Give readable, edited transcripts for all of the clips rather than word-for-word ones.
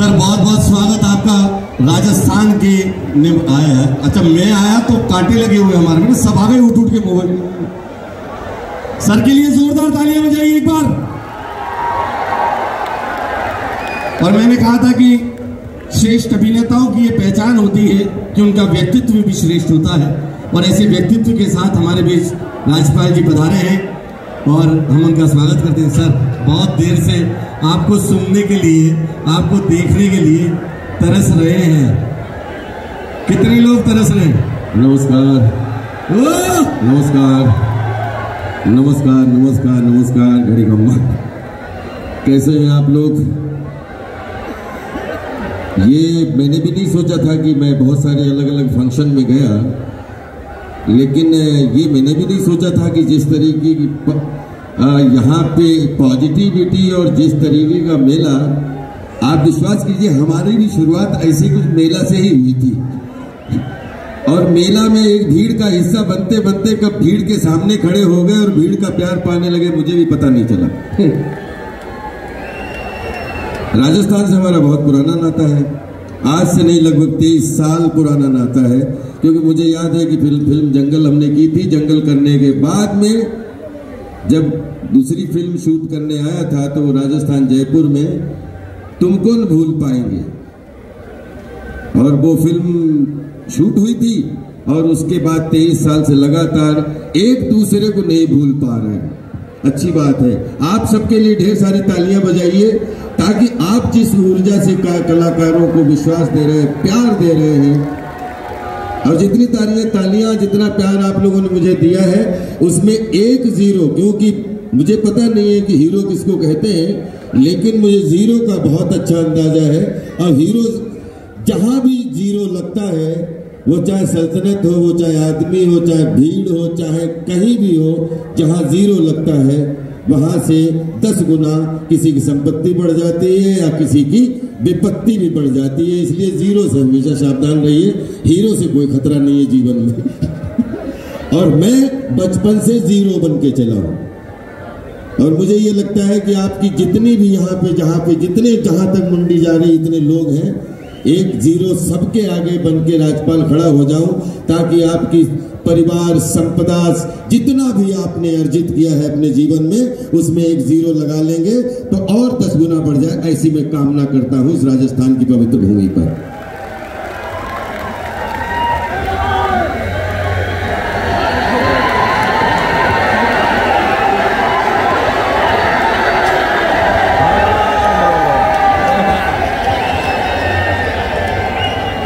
Sir बहुत बहुत स्वागत आपका। राजस्थान के आया है। अच्छा मैं आया तो कांटे लगे हुए हमारे में, सब आ गए उठ उठ के मोबाइल। सर के लिए जोरदार तालियां बजाइए एक बार। और मैंने कहा था कि श्रेष्ठ अभिनेताओं की ये पहचान होती है कि उनका व्यक्तित्व भी श्रेष्ठ होता है, और ऐसे व्यक्तित्व के साथ हमारे बीच राज्यपाल जी पधारे हैं और हम उनका स्वागत करते हैं। सर बहुत देर से आपको सुनने के लिए, आपको देखने के लिए तरस रहे हैं। कितने लोग तरस रहे हैं? नमस्कार नमस्कार नमस्कार नमस्कार नमस्कार। घड़ी गम्मा, कैसे हैं आप लोग? ये मैंने भी नहीं सोचा था कि मैं बहुत सारे अलग अलग फंक्शन में गया, लेकिन ये मैंने भी नहीं सोचा था कि जिस तरीके की यहाँ पे पॉजिटिविटी और जिस तरीके का मेला, आप विश्वास कीजिए हमारी भी शुरुआत ऐसी कुछ मेला से ही हुई थी। और मेला में एक भीड़ का हिस्सा बनते बनते कब भीड़ के सामने खड़े हो गए और भीड़ का प्यार पाने लगे, मुझे भी पता नहीं चला। राजस्थान से हमारा बहुत पुराना नाता है, आज से नहीं लगभग 23 साल पुराना नाता है। क्योंकि मुझे याद है कि फिल्म जंगल हमने की थी। जंगल करने के बाद में जब दूसरी फिल्म शूट करने आया था तो वो राजस्थान जयपुर में तुम कौन भूल पाएंगे, और वो फिल्म शूट हुई थी। और उसके बाद 23 साल से लगातार एक दूसरे को नहीं भूल पा रहे हैं। अच्छी बात है। आप सबके लिए ढेर सारी तालियां बजाइए, ताकि आप जिस ऊर्जा से कलाकारों को विश्वास दे रहे हैं, प्यार दे रहे हैं, और जितनी तालियां जितना प्यार आप लोगों ने मुझे दिया है, उसमें 1-0, क्योंकि मुझे पता नहीं है कि हीरो किसको कहते हैं, लेकिन मुझे 0 का बहुत अच्छा अंदाजा है। और हीरो जहां भी 0 लगता है, वो चाहे सल्तनत हो, वो चाहे आदमी हो, चाहे भीड़ हो, चाहे कहीं भी हो, जहां 0 लगता है वहां से 10 गुना किसी की संपत्ति बढ़ जाती है या किसी की विपत्ति भी बढ़ जाती है। इसलिए 0 से हमेशा सावधान रहिए। हीरो से कोई खतरा नहीं है जीवन में। और मैं बचपन से 0 बन के चला हूं, और मुझे ये लगता है कि आपकी जितनी भी यहाँ पे जहां तक मंडी जा रही इतने लोग हैं, एक 0 सबके आगे बन के राज्यपाल खड़ा हो जाऊं, ताकि आपकी परिवार, संपदा, जितना भी आपने अर्जित किया है अपने जीवन में, उसमें एक 0 लगा लेंगे तो और 10 गुना बढ़ जाए। ऐसी मैं कामना करता हूं इस राजस्थान की पवित्र भूमि पर।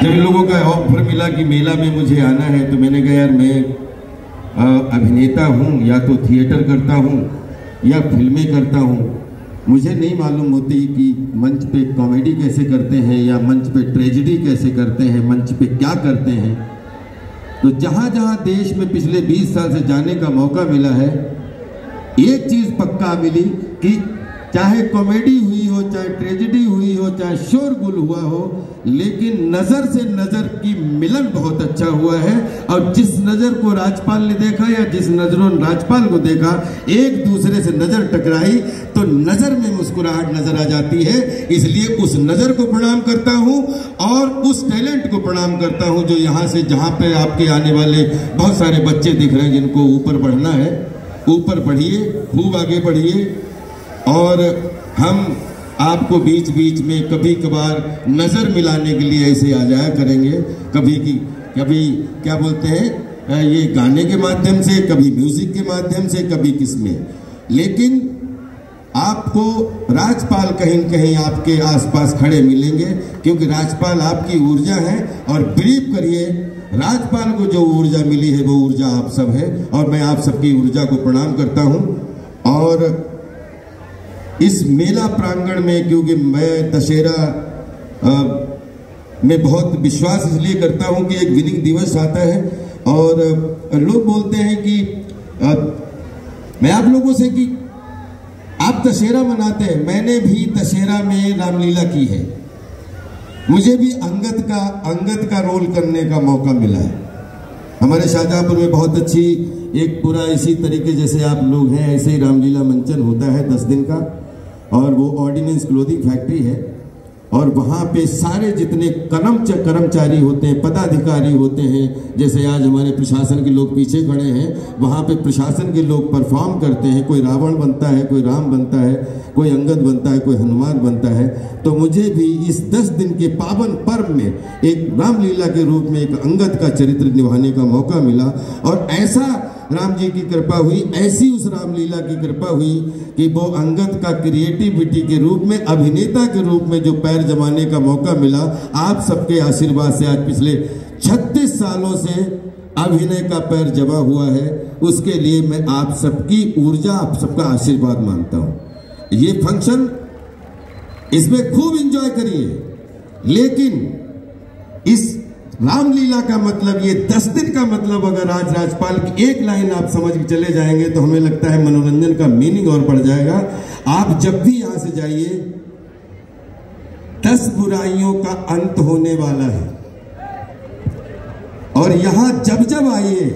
जब लोगों का ऑफर मिला कि मेला में मुझे आना है, तो मैंने कहा यार मैं अभिनेता हूँ, या तो थिएटर करता हूँ या फिल्में करता हूँ। मुझे नहीं मालूम होती कि मंच पे कॉमेडी कैसे करते हैं, या मंच पे ट्रेजेडी कैसे करते हैं, मंच पे क्या करते हैं। तो जहाँ जहाँ देश में पिछले 20 साल से जाने का मौका मिला है, एक चीज़ पक्का मिली कि चाहे कॉमेडी हुई हो, चाहे ट्रेजेडी हुई हो, चाहे शोरगुल हुआ हो, लेकिन नजर से नजर की मिलन बहुत अच्छा हुआ है। और जिस नजर को राज्यपाल ने देखा या जिस नजरों ने राज्यपाल को देखा, एक दूसरे से नजर टकराई तो नजर में मुस्कुराहट नजर आ जाती है। इसलिए उस नजर को प्रणाम करता हूं और उस टैलेंट को प्रणाम करता हूं जो यहाँ से, जहाँ पे आपके आने वाले बहुत सारे बच्चे दिख रहे हैं जिनको ऊपर बढ़ना है। ऊपर बढ़िए, खूब आगे बढ़िए, और हम आपको बीच बीच में कभी कभार नजर मिलाने के लिए ऐसे आ जाया करेंगे। कभी क्या बोलते हैं, ये गाने के माध्यम से, कभी म्यूजिक के माध्यम से, कभी किसमें। लेकिन आपको राज्यपाल कहीं न कहीं आपके आसपास खड़े मिलेंगे, क्योंकि राज्यपाल आपकी ऊर्जा है। और बिलीव करिए, राज्यपाल को जो ऊर्जा मिली है वो ऊर्जा आप सब है, और मैं आप सबकी ऊर्जा को प्रणाम करता हूं। और इस मेला प्रांगण में, क्योंकि मैं दशहरा में बहुत विश्वास इसलिए करता हूं कि एक विनिंग दिवस आता है, और लोग बोलते हैं कि मैं आप लोगों से कि आप दशहरा मनाते हैं, मैंने भी दशहरा में रामलीला की है। मुझे भी अंगद का रोल करने का मौका मिला है। हमारे शाहजहांपुर में बहुत अच्छी एक पूरा इसी तरीके जैसे आप लोग हैं, ऐसे ही रामलीला मंचन होता है 10 दिन का, और वो ऑर्डिनेंस क्लोथिंग फैक्ट्री है। और वहाँ पे सारे जितने कर्मचारी होते हैं, पदाधिकारी होते हैं, जैसे आज हमारे प्रशासन के लोग पीछे खड़े हैं, वहाँ पे प्रशासन के लोग परफॉर्म करते हैं। कोई रावण बनता है, कोई राम बनता है, कोई अंगद बनता है, कोई हनुमान बनता है। तो मुझे भी इस 10 दिन के पावन पर्व में एक रामलीला के रूप में एक अंगद का चरित्र निभाने का मौका मिला। और ऐसा राम जी की कृपा हुई, ऐसी उस रामलीला की कृपा हुई कि वो अंगद का क्रिएटिविटी के रूप में, अभिनेता के रूप में जो पैर जमाने का मौका मिला, आप सबके आशीर्वाद से आज पिछले 36 सालों से अभिनय का पैर जमा हुआ है। उसके लिए मैं आप सबकी ऊर्जा, आप सबका आशीर्वाद मांगता हूं। ये फंक्शन, इसमें खूब एंजॉय करिए, लेकिन इस रामलीला का मतलब, ये 10 दिन का मतलब अगर आज राज्यपाल की एक लाइन आप समझ के चले जाएंगे तो हमें लगता है मनोरंजन का मीनिंग और बढ़ जाएगा। आप जब भी यहां से जाइए, 10 बुराइयों का अंत होने वाला है। और यहां जब जब आइए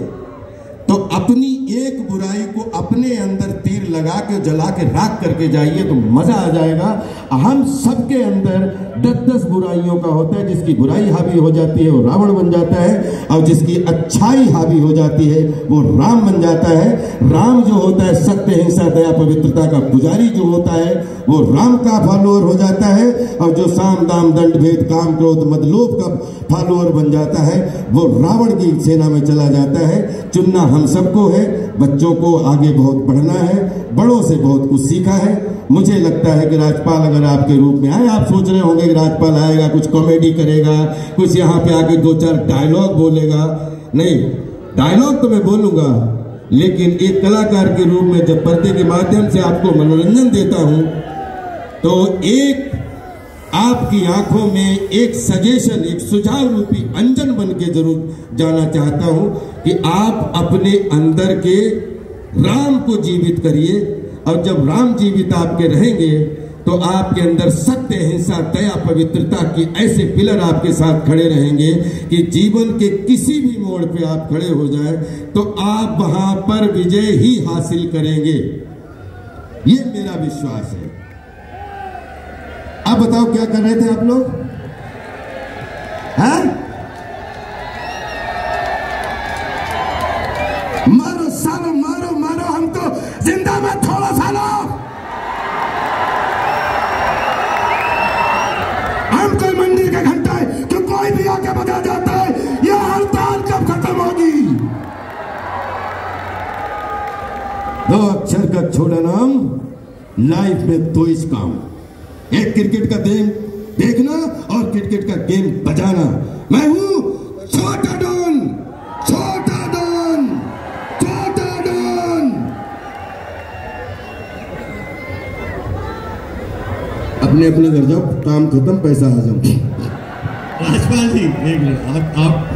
तो अपनी एक बुराई को अपने अंदर तीर लगा के, जला के राख करके जाइए तो मजा आ जाएगा। हम सबके अंदर 10-10 बुराइयों का होता है। जिसकी बुराई हावी हो जाती है वो रावण बन जाता है, और जिसकी अच्छाई हावी हो जाती है वो राम बन जाता है। राम जो होता है सत्य, हिंसा, दया, पवित्रता का पुजारी जो होता है वो राम का फॉलोअर हो जाता है, और जो साम दाम दंड भेद काम क्रोध मद लोभ का फॉलोअर बन जाता है वो रावण की सेना में चला जाता है। चुनना हम सबको है, बच्चों को आगे बहुत बढ़ना है, बड़ों से बहुत कुछ सीखा है। मुझे लगता है कि राज्यपाल अगर आपके रूप में आए, आप सोच रहे होंगे कि राज्यपाल आएगा, कुछ कॉमेडी करेगा, कुछ यहाँ पे आके 2-4 डायलॉग बोलेगा। नहीं, डायलॉग तो मैं बोलूंगा, लेकिन एक कलाकार के रूप में जब पर्दे के माध्यम से आपको मनोरंजन देता हूं तो एक आपकी आंखों में एक सजेशन, एक सुझाव रूपी अंजन बन के जरूर जाना चाहता हूं कि आप अपने अंदर के राम को जीवित करिए। और जब राम जीवित आपके रहेंगे तो आपके अंदर सत्य, हिंसा, दया, पवित्रता की ऐसे पिलर आपके साथ खड़े रहेंगे कि जीवन के किसी भी मोड़ पे आप खड़े हो जाए तो आप वहां पर विजय ही हासिल करेंगे। ये मेरा विश्वास है। अब बताओ क्या कर रहे थे आप लोग? हैं? मारो सालो, मारो मारो, हम तो जिंदा में थोड़ा सालो। हम कोई मंदिर का घंटा है कि कोई भी आके बजा जाता है। यह हड़ताल कब खत्म होगी? 2 अक्षर का छोड़ा नाम, लाइफ में 2 ही काम, एक क्रिकेट का गेम देखना और क्रिकेट का गेम बजाना। मैं हूं छोटा डॉन, छोटा डॉन, छोटा डॉन। अपने अपने घर जाओ, काम खत्म, पैसा आ जाओ। राजपाल जी एक मिनट, आप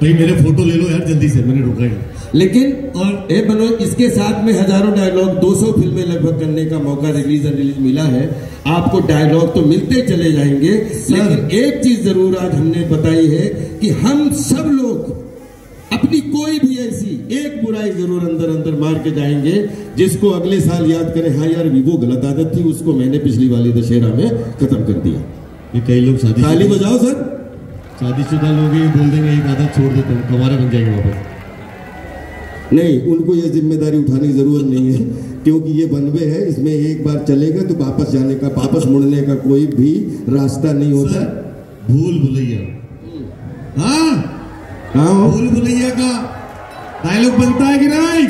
भाई मेरे फोटो ले लो यार जल्दी से, मैंने रोका है। लेकिन और ए बनो, इसके साथ में हजारों डायलॉग, 200 फिल्में लगभग करने का मौका रिलीज मिला है। आपको डायलॉग तो मिलते चले जाएंगे, लेकिन एक चीज जरूर आज हमने बताई है कि हम सब लोग अपनी कोई भी ऐसी एक बुराई जरूर अंदर अंदर मार के जाएंगे जिसको अगले साल याद करें, हाँ यार वो गलत आदत थी, उसको मैंने पिछली वाली दशहरा में खत्म कर दिया। ये कई लोग ताली बजाओ सर, शादीशुदा लोग ये बोल देंगे एक आदत छोड़ देते हैं, हमारे बन जाएंगे वापस। नहीं, उनको ये जिम्मेदारी उठाने की जरूरत नहीं है, क्योंकि ये बनवे है, इसमें एक बार चलेगा तो वापस जाने का, वापस मुड़ने का कोई भी रास्ता नहीं होता। भूल भुलैया, हाँ हाँ, भूल भुलैया का डायलॉग बनता है कि नहीं?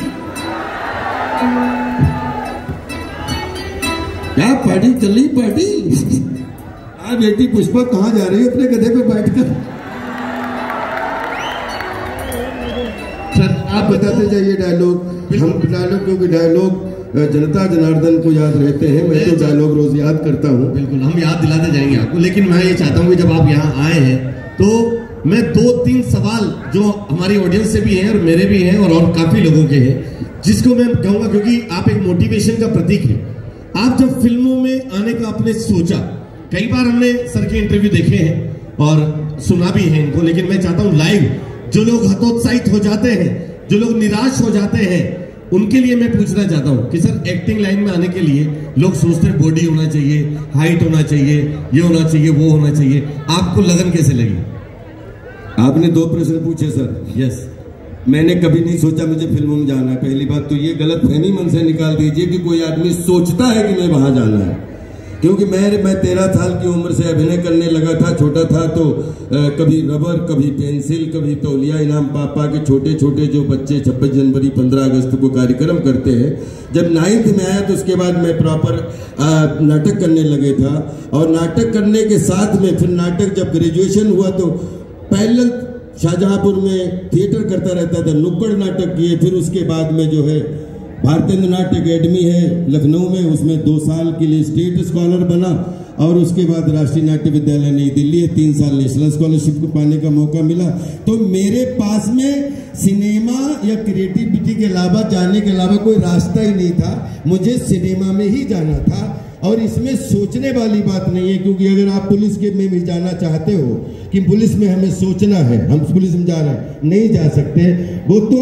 क्या पार्टी चल रही? पार्टी हाँ बेटी पुष्पा कहाँ जा रही है अपने गधे पे बैठकर? सर आप बताते जाइए डायलॉग, हम डायलॉग, क्योंकि डायलॉग जनता जनार्दन को याद रहते हैं। मैं तो डायलॉग रोज याद करता हूँ। बिल्कुल, हम याद दिलाते जाएंगे आपको, लेकिन मैं ये चाहता हूँ कि जब आप यहाँ आए हैं तो मैं 2-3 सवाल जो हमारी ऑडियंस से भी हैं और मेरे भी हैं और काफी लोगों के हैं, जिसको मैं कहूंगा, क्योंकि आप एक मोटिवेशन का प्रतीक है। आप जब फिल्मों में आने का आपने सोचा, कई बार हमने सर के इंटरव्यू देखे हैं और सुना भी है इनको, लेकिन मैं चाहता हूं लाइव जो लोग हतोत्साहित हो जाते हैं, जो लोग निराश हो जाते हैं, उनके लिए मैं पूछना चाहता हूं कि सर एक्टिंग लाइन में आने के लिए लोग सोचते हैं बॉडी होना चाहिए, हाइट होना चाहिए, ये होना चाहिए, वो होना चाहिए, आपको लगन कैसे लगी? आपने 2 प्रश्न पूछे सर। यस। मैंने कभी नहीं सोचा मुझे फिल्मों में जाना है। पहली बात तो ये गलत फहमी मन से निकाल दीजिए कि कोई आदमी सोचता है कि मैं वहां जाना है, क्योंकि मैं 13 साल की उम्र से अभिनय करने लगा था। छोटा था तो कभी रबर, कभी पेंसिल, कभी तौलिया इनाम पापा के छोटे छोटे जो बच्चे 26 जनवरी 15 अगस्त को कार्यक्रम करते हैं। जब 9th में आया तो उसके बाद मैं प्रॉपर नाटक करने लगे था, और नाटक करने के साथ में फिर नाटक जब ग्रेजुएशन हुआ तो पैरेलल शाहजहांपुर में थिएटर करता रहता था, नुक्कड़ नाटक किए। फिर उसके बाद में जो है भारतेंद्र नाट्य अकेडमी है लखनऊ में, उसमें 2 साल के लिए स्टेट स्कॉलर बना, और उसके बाद राष्ट्रीय नाट्य विद्यालय नई दिल्ली है 3 साल नेशनल स्कॉलरशिप को पाने का मौका मिला। तो मेरे पास में सिनेमा या क्रिएटिविटी के अलावा, जाने के अलावा कोई रास्ता ही नहीं था। मुझे सिनेमा में ही जाना था, और इसमें सोचने वाली बात नहीं है, क्योंकि अगर आप पुलिस के में भी जाना चाहते हो कि पुलिस में हमें सोचना है, हम पुलिस में जा रहे हैं, नहीं जा सकते। वो तो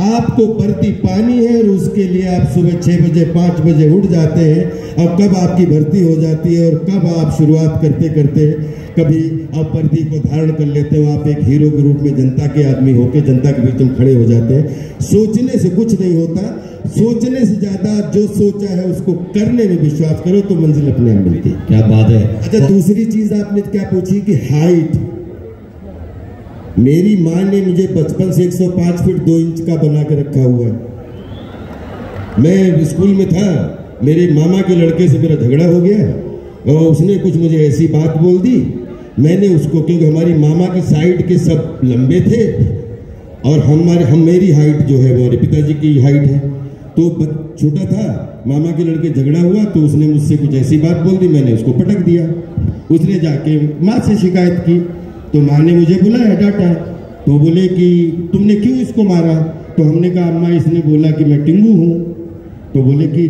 आपको भर्ती पानी है, और उसके लिए आप सुबह 6 बजे 5 बजे उठ जाते हैं। अब कब आपकी भर्ती हो जाती है और कब आप शुरुआत करते करते कभी आप वर्दी को धारण कर लेते हो, आप एक हीरो के रूप में जनता के आदमी होकर जनता के बीच में खड़े हो जाते हैं। सोचने से कुछ नहीं होता, सोचने से ज्यादा जो सोचा है उसको करने में विश्वास करो तो मंजिल अपने आप मिलती है। क्या बात है। अच्छा, दूसरी चीज आपने क्या पूछी कि हाइट। मेरी माँ ने मुझे बचपन से 105 फीट 2 इंच का बना के रखा हुआ है। मैं स्कूल में था, मेरे मामा के लड़के से मेरा झगड़ा हो गया, और उसने कुछ मुझे ऐसी बात बोल दी। मैंने उसको, क्योंकि हमारी मामा की साइड के सब लंबे थे, और मेरी हाइट जो है वो हमारे पिताजी की हाइट है, तो छोटा था, मामा के लड़के झगड़ा हुआ तो उसने मुझसे कुछ ऐसी बात बोल दी, मैंने उसको पटक दिया। उसने जाके माँ से शिकायत की, तो माँ ने मुझे बुलाया, डांटा। तो बोले कि तुमने क्यों इसको मारा? तो हमने कहा अम्मा इसने बोला कि मैं टिंगू हूँ। तो बोले कि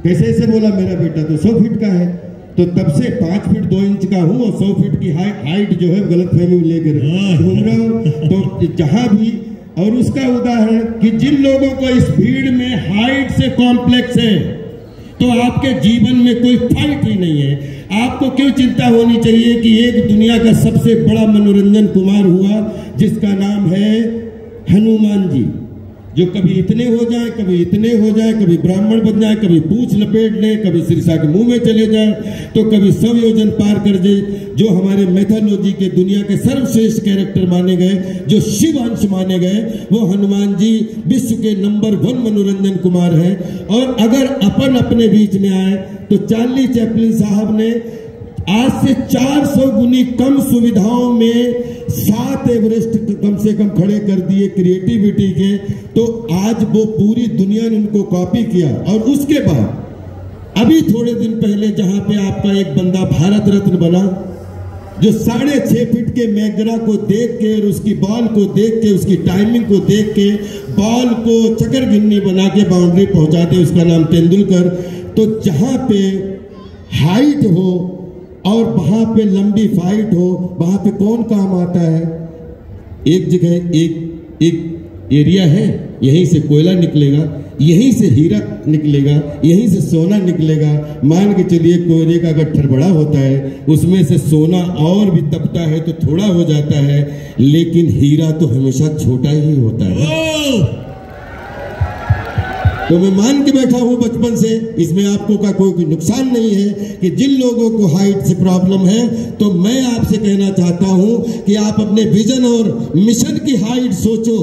कैसे ऐसे बोला, मेरा बेटा तो 100 फीट का है। तो तब से 5 फीट 2 इंच का हूँ, और 100 फीट की हाइट जो है गलत फहमी लेकर घूम रहा हूँ। तो जहाँ भी, और उसका उदाहरण कि जिन लोगों को इस भीड़ में हाइट से कॉम्प्लेक्स है, तो आपके जीवन में कोई फाइट ही नहीं है। आपको क्यों चिंता होनी चाहिए कि एक दुनिया का सबसे बड़ा मनोरंजन कुमार हुआ जिसका नाम है हनुमान जी, जो कभी इतने हो जाए, कभी इतने हो जाए, कभी ब्राह्मण बन जाए, कभी पूंछ लपेट ले, कभी सिरसा के मुंह में चले जाए, तो कभी 100 योजन पार कर दे। जो हमारे मैथोलॉजी के दुनिया के सर्वश्रेष्ठ कैरेक्टर माने गए, जो शिव अंश माने गए, वो हनुमान जी विश्व के नंबर 1 मनोरंजन कुमार हैं। और अगर अपन अपने बीच में आए तो चार्ली चैपलिन साहब ने आज से 400 गुनी कम सुविधाओं में 7 एवरेस्ट कम से कम खड़े कर दिए क्रिएटिविटी के। तो आज वो पूरी दुनिया ने उनको कॉपी किया। और उसके बाद अभी थोड़े दिन पहले जहां पे आपका एक बंदा भारत रत्न बना, जो 6.5 फीट के मैगरा को देख के और उसकी बॉल को देख के, उसकी टाइमिंग को देख के, बॉल को चक्कर गिन्नी बना के बाउंड्री पहुंचा दे, उसका नाम तेंदुलकर। तो जहां पे हाइट हो और वहां पे लंबी फाइट हो, वहां पे कौन काम आता है? एक जगह एक एरिया है, यहीं से कोयला निकलेगा, यहीं से हीरा निकलेगा, यहीं से सोना निकलेगा। मान के चलिए कोयले का गट्ठर बड़ा होता है, उसमें से सोना और भी तपता है तो थोड़ा हो जाता है, लेकिन हीरा तो हमेशा छोटा ही होता है। तो मैं मान के बैठा हूं बचपन से, इसमें आपको का कोई नुकसान नहीं है कि जिन लोगों को हाइट से प्रॉब्लम है, तो मैं आपसे कहना चाहता हूं कि आप अपने विजन और मिशन की हाइट सोचो।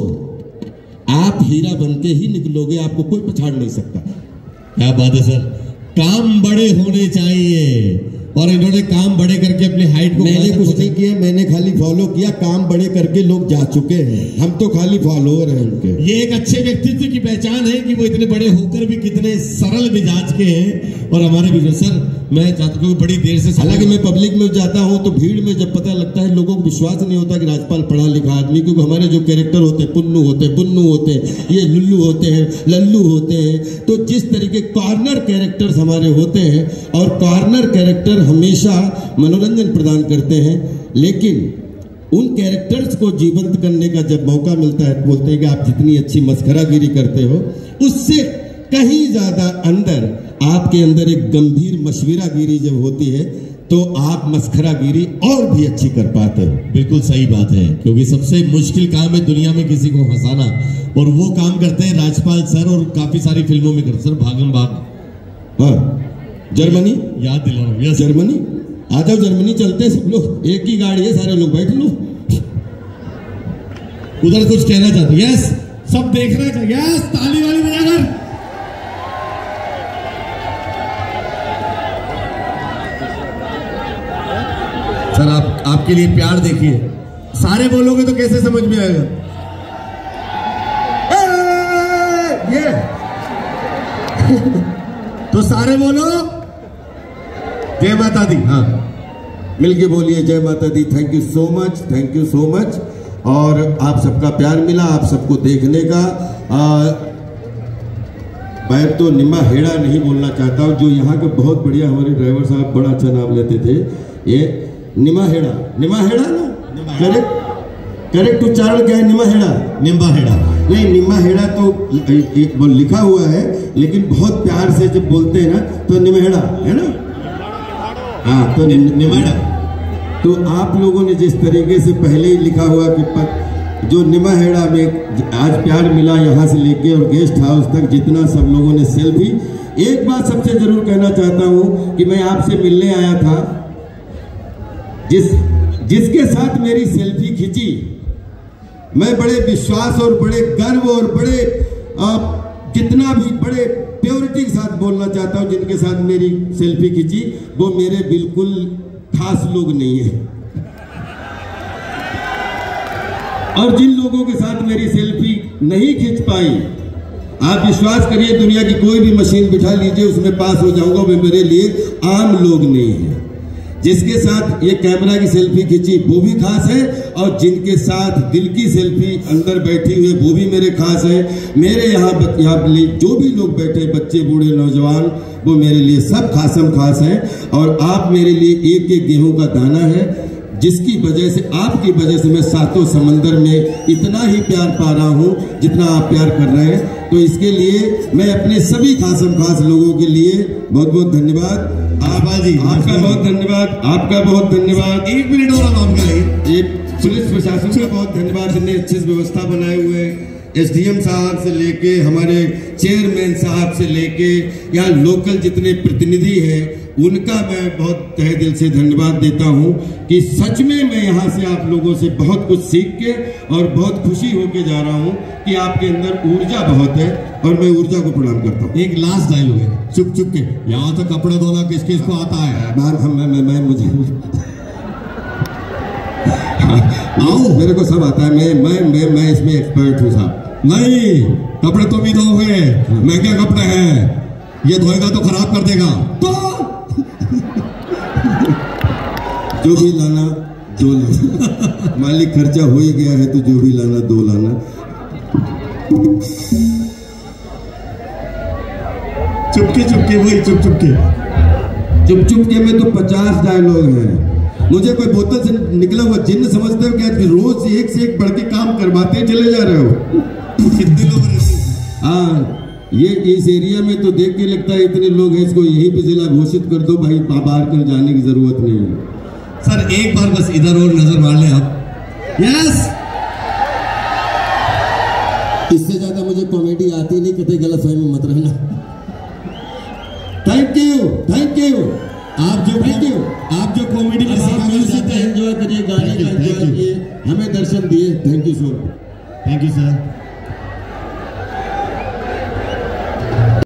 आप हीरा बनके ही निकलोगे, आपको कोई पछाड़ नहीं सकता। क्या बात है सर, काम बड़े होने चाहिए, और इन्होंने काम बड़े करके अपनी हाइट को, मैंने कुछ नहीं किया, मैंने खाली फॉलो किया। काम बड़े करके लोग जा चुके हैं, हम तो खाली फॉलोअर हैं उनके। ये एक अच्छे व्यक्तित्व की पहचान है कि वो इतने बड़े होकर भी कितने सरल मिजाज के हैं। और हमारे भी सर, मैं चाहता हूँ बड़ी देर से, हालांकि मैं पब्लिक में जाता हूँ तो भीड़ में जब पता लगता है, लोगों को विश्वास नहीं होता कि राजपाल पढ़ा लिखा आदमी, क्योंकि हमारे जो कैरेक्टर होते हैं, पुन्नू होते हैं, बुन्नू होते हैं, ये लुल्लू होते हैं, लल्लू होते हैं। तो जिस तरीके कॉर्नर कैरेक्टर्स हमारे होते हैं, और कॉर्नर कैरेक्टर हमेशा मनोरंजन प्रदान करते हैं, लेकिन उन कैरेक्टर्स को जीवंत करने का जब मौका मिलता है, बोलते हैं कि आप जितनी अच्छी मस्खरागिरी करते हो, उससे कहीं ज्यादा अंदर आपके अंदर एक गंभीर मशविरागिरी जब होती है तो आप मस्खरागिरी और भी अच्छी कर पाते हो। बिल्कुल सही बात है, क्योंकि सबसे मुश्किल काम है दुनिया में किसी को हंसाना, और वो काम करते हैं राजपाल सर, और काफी सारी फिल्मों में करते सर। भागम भाग, हाँ, जर्मनी याद दिला रहा हूँ। जर्मनी आ जाओ, जर्मनी चलते हैं सब लोग, एक ही गाड़ी है, सारे लोग बैठ लो। उधर कुछ कहना चाहते? यस, सब देख रहे हैं। यस, ताली वाली बजाकर। सर आपके लिए प्यार देखिए, सारे बोलोगे तो कैसे समझ में आएगा? ये तो सारे बोलो जय माता दी। हाँ, मिलके बोलिए जय माता दी। Thank you so much, thank you so much. और आप सबका प्यार मिला, आप सबको देखने का। मैं तो निम्मा हेड़ा नहीं बोलना चाहता हूँ, जो यहाँ के बहुत बढ़िया हमारे ड्राइवर साहब बड़ा अच्छा नाम लेते थे, ये निम्मा हेड़ा ना, करेक्ट उच्चारण क्या है? निम्मा हेड़ा, निम्बा हेड़ा नहीं, निम्मा हेड़ा तो एक लिखा हुआ है, लेकिन बहुत प्यार से जब बोलते हैं ना तो निम्हेड़ा है ना। हाँ, तो निम्हेड़ा। तो आप लोगों ने जिस तरीके से पहले ही लिखा हुआ कि जो निम्हेड़ा में आज प्यार मिला, यहाँ से लेके और गेस्ट हाउस तक जितना सब लोगों ने सेल्फी। एक बात सबसे जरूर कहना चाहता हूँ कि मैं आपसे मिलने आया था, जिसके साथ मेरी सेल्फी खींची, मैं बड़े विश्वास और बड़े गर्व और बड़े कितना भी बड़े प्योरिटी के साथ बोलना चाहता हूं, जिनके साथ मेरी सेल्फी खींची वो मेरे बिल्कुल खास लोग नहीं है। और जिन लोगों के साथ मेरी सेल्फी नहीं खींच पाई, आप विश्वास करिए, दुनिया की कोई भी मशीन बिठा लीजिए, उसमें पास हो जाऊंगा, वे मेरे लिए आम लोग नहीं है। जिसके साथ ये कैमरा की सेल्फी खींची वो भी खास है, और जिनके साथ दिल की सेल्फी अंदर बैठी हुई वो भी मेरे खास है। मेरे यहाँ जो भी लोग बैठे, बच्चे बूढ़े नौजवान, वो मेरे लिए सब खासम खास हैं। और आप मेरे लिए एक एक गेहूं का दाना है, जिसकी वजह से, आपकी वजह से मैं सातों समंदर में इतना ही प्यार पा रहा हूँ जितना आप प्यार कर रहे हैं। तो इसके लिए मैं अपने सभी खासम खास लोगों के लिए बहुत बहुत धन्यवाद। आपका बहुत धन्यवाद, आपका बहुत धन्यवाद। 1 मिनट और आराम का एक पुलिस प्रशासन का बहुत धन्यवाद, जिन्हें अच्छी व्यवस्था बनाए हुए, एसडीएम साहब से लेके हमारे चेयरमैन साहब से लेके यहाँ लोकल जितने प्रतिनिधि हैं, उनका मैं बहुत तहे दिल से धन्यवाद देता हूं कि सच में मैं यहाँ से आप लोगों से बहुत कुछ सीख के और बहुत खुशी होके जा रहा हूं कि आपके अंदर ऊर्जा बहुत है, और मैं ऊर्जा को प्रणाम करता हूं। एक लास्ट डायलॉग है, चुप चुप के, यहाँ तो कपड़े धोना किस किस को आता है? मैं मुझे आओ, मेरे को सब आता है, मैं इसमें एक्सपर्ट हूँ साहब। नहीं, कपड़े तो भी धोगे, महंगे कपड़े हैं, ये धोएगा तो खराब कर देगा। तो जो भी लाना दो लाना, मालिक खर्चा हो ही गया है, तो जो भी लाना दो लाना। चुपके चुपके, वही चुप चुपके में तो 50 डायलॉग हैं। मुझे कोई बोतल से निकला हुआ जिन्न समझते हो क्या? रोज एक से एक बढ़ के काम करवाते चले जा रहे हो। कितने लोग रहते हैं? हाँ, ये इस एरिया में तो देख के लगता है इतने लोग हैं, इसको यहीं पे जिला घोषित कर दो भाई, बाहर कर जाने की जरूरत नहीं है। सर एक बार बस इधर और नजर मार ले आप। यस, इससे ज्यादा मुझे कॉमेडी आती नहीं, कभी गलतफहमी मत रहना। Thank you. आप जो कॉमेडी में एंजॉय करिए, गाने का एंजॉय किए, हमें दर्शन दिए। Thank you so much. Thank you sir.